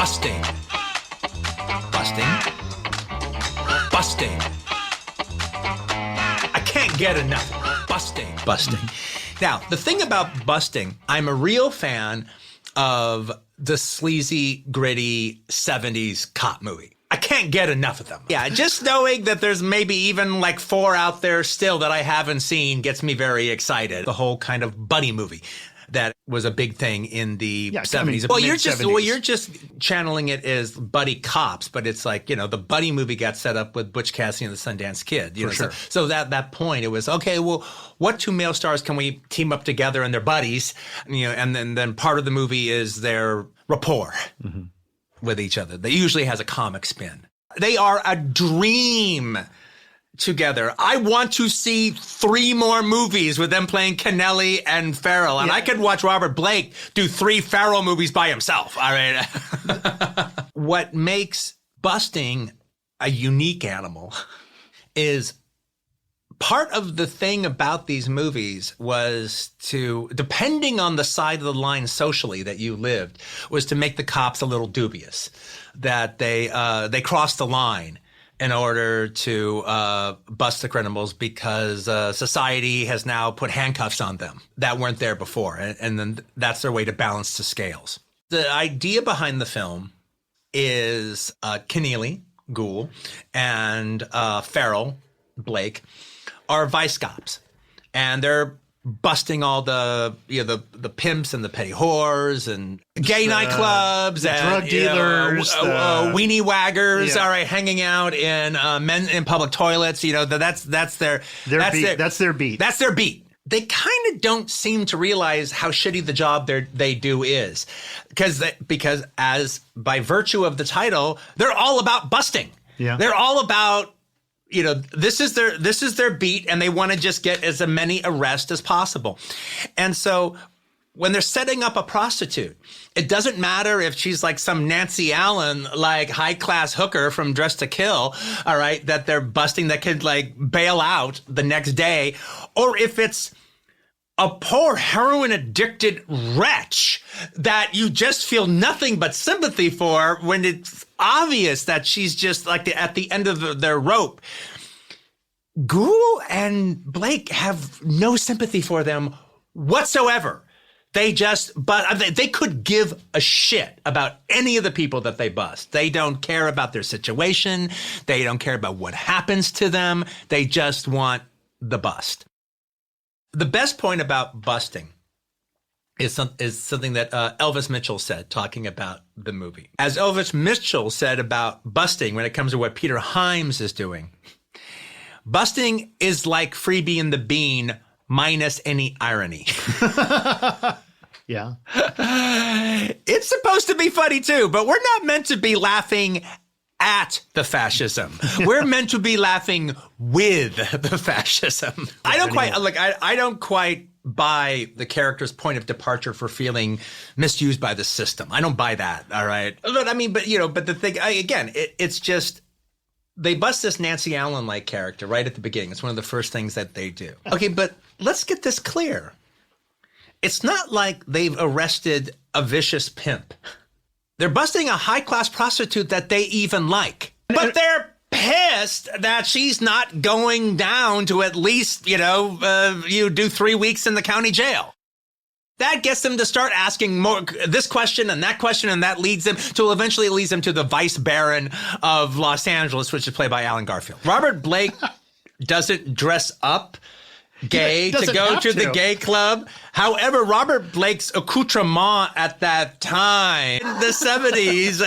Busting. Busting. Busting. I can't get enough. Busting. Busting. Now, the thing about busting, I'm a real fan of the sleazy, gritty 70s cop movie. I can't get enough of them. Yeah, just knowing that there's maybe even like 4 out there still that I haven't seen gets me very excited. The whole kind of buddy movie that was a big thing in the 70s. You're just channeling it as buddy cops, but it's like, you know, the buddy movie got set up with Butch Cassidy and the Sundance Kid. You know, sure. So that point, it was, okay, well, what 2 male stars can we team up together and they're buddies? You know, and then part of the movie is their rapport with each other. That usually has a comic spin. They are a dream together. I want to see 3 more movies with them playing Kennelly and Farrell. And I could watch Robert Blake do 3 Farrell movies by himself. All right. What makes busting a unique animal is part of the thing about these movies was to, depending on the side of the line socially that you lived, was to make the cops a little dubious, that they crossed the line in order to bust the criminals because society has now put handcuffs on them that weren't there before. And then that's their way to balance the scales. The idea behind the film is Keneally, Gould, and Farrell, Blake, are vice cops. And they're busting all the pimps and the petty whores and gay nightclubs and drug dealers, weenie waggers, all right, hanging out in men in public toilets. You know, that's their beat. That's their beat. That's their beat. They kind of don't seem to realize how shitty the job they do is, because as by virtue of the title, they're all about busting. Yeah, they're all about, you know, this is their beat, and they want to just get as many arrests as possible. And so when they're setting up a prostitute, it doesn't matter if she's like some Nancy Allen, like high class hooker from Dress to Kill, all right, that they're busting that could like bail out the next day, or if it's a poor heroin addicted wretch that you just feel nothing but sympathy for when it's obvious that she's just like at the end of their rope. Gould and Blake have no sympathy for them whatsoever. They could give a shit about any of the people that they bust. They don't care about their situation. They don't care about what happens to them. They just want the bust. The best point about busting is something that Elvis Mitchell said, talking about the movie. As Elvis Mitchell said about busting when it comes to what Peter Hyams is doing, busting is like Freebie and the Bean minus any irony. Yeah. It's supposed to be funny too, but we're not meant to be laughing at the fascism. We're meant to be laughing with the fascism. I don't quite buy the character's point of departure for feeling misused by the system. I don't buy that. All right. But the thing, it's just, they bust this Nancy Allen-like character right at the beginning. It's one of the first things that they do. Okay, but let's get this clear. It's not like they've arrested a vicious pimp. They're busting a high-class prostitute that they even like. But they're pissed that she's not going down to at least, you do 3 weeks in the county jail. That gets them to start asking more this question, and that leads them to eventually leads them to the vice baron of Los Angeles, which is played by Alan Garfield. Robert Blake doesn't dress up gay to go to the gay club. However, Robert Blake's accoutrement at that time, in the 70s,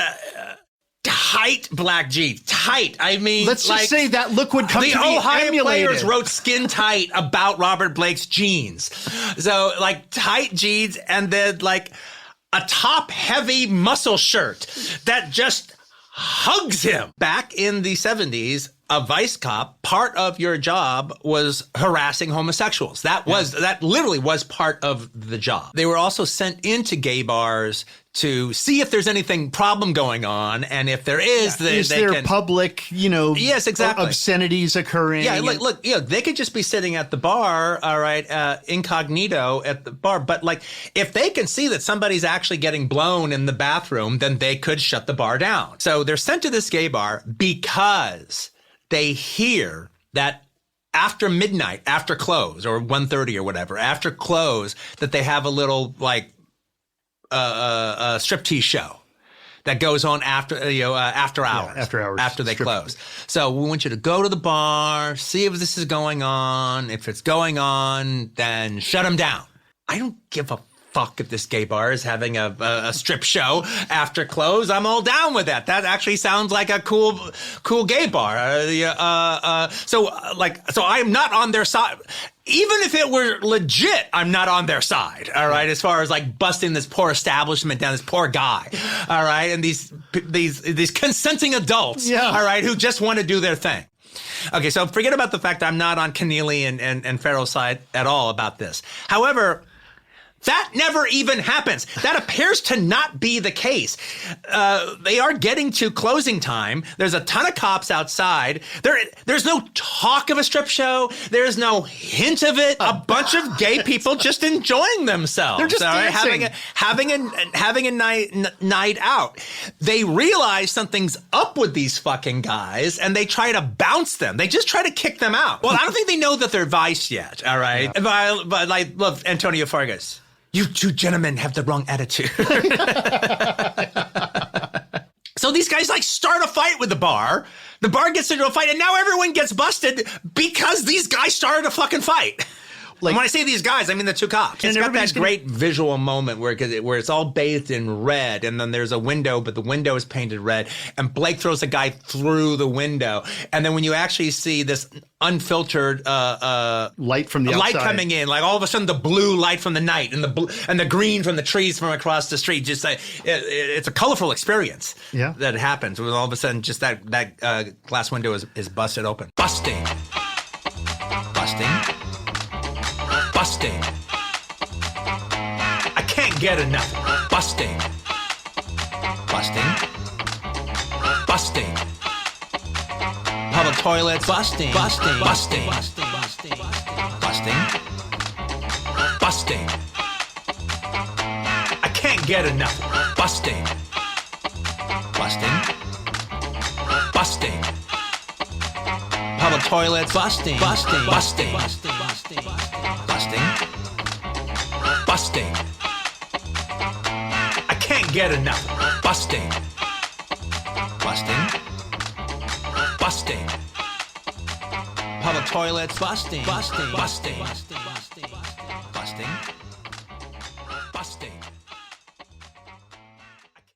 tight black jeans, tight. I mean, let's just say that look would come to be emulated. The Ohio players wrote Skin Tight about Robert Blake's jeans. So like tight jeans and then like a top heavy muscle shirt that just hugs him. Back in the 70s, a vice cop, part of your job was harassing homosexuals. That literally was part of the job. They were also sent into gay bars to see if there's anything problem going on, and if there is, they can public, yes, exactly, obscenities occurring. Yeah, look, they could just be sitting at the bar, all right, incognito at the bar, but like if they can see that somebody's actually getting blown in the bathroom, then they could shut the bar down. So they're sent to this gay bar because they hear that after midnight, after close, or 1:30 or whatever, after close, that they have a little like a striptease show that goes on after hours. Yeah, after hours. After they close. So we want you to go to the bar, see if this is going on. If it's going on, then shut them down. I don't give a fuck if this gay bar is having a strip show after close. I'm all down with that. That actually sounds like a cool gay bar. So I'm not on their side. Even if it were legit, I'm not on their side, all right, as far as like busting this poor establishment down, this poor guy, all right, and these consenting adults, all right, who just want to do their thing. Okay, so forget about the fact that I'm not on Keneally and Farrell's side at all about this. However, that never even happens. That appears to not be the case. They are getting to closing time. There's a ton of cops outside. There's no talk of a strip show. There's no hint of it. A bunch of gay people just enjoying themselves. They're just dancing. Having a night out. They realize something's up with these fucking guys, and they try to bounce them. They just try to kick them out. Well, I don't think they know that they're vice yet. All right, yeah. But I love Antonio Fargas. You two gentlemen have the wrong attitude. So these guys like start a fight with the bar. The bar gets into a fight, and now everyone gets busted because these guys started a fucking fight. Like, when I say these guys, I mean the two cops. It's got that great visual moment where it's all bathed in red, and then there's a window, but the window is painted red, and Blake throws a guy through the window. And then when you actually see this unfiltered light from the outside, light coming in, like all of a sudden the blue light from the night and the green from the trees from across the street, just it's a colorful experience that happens when all of a sudden just that glass window is busted open. Busting. I can't get enough. Busting. Public toilets. Busting. I can't get enough. Busting. Public toilets. Busting. I can't get enough. Busting. Public toilets. Busting.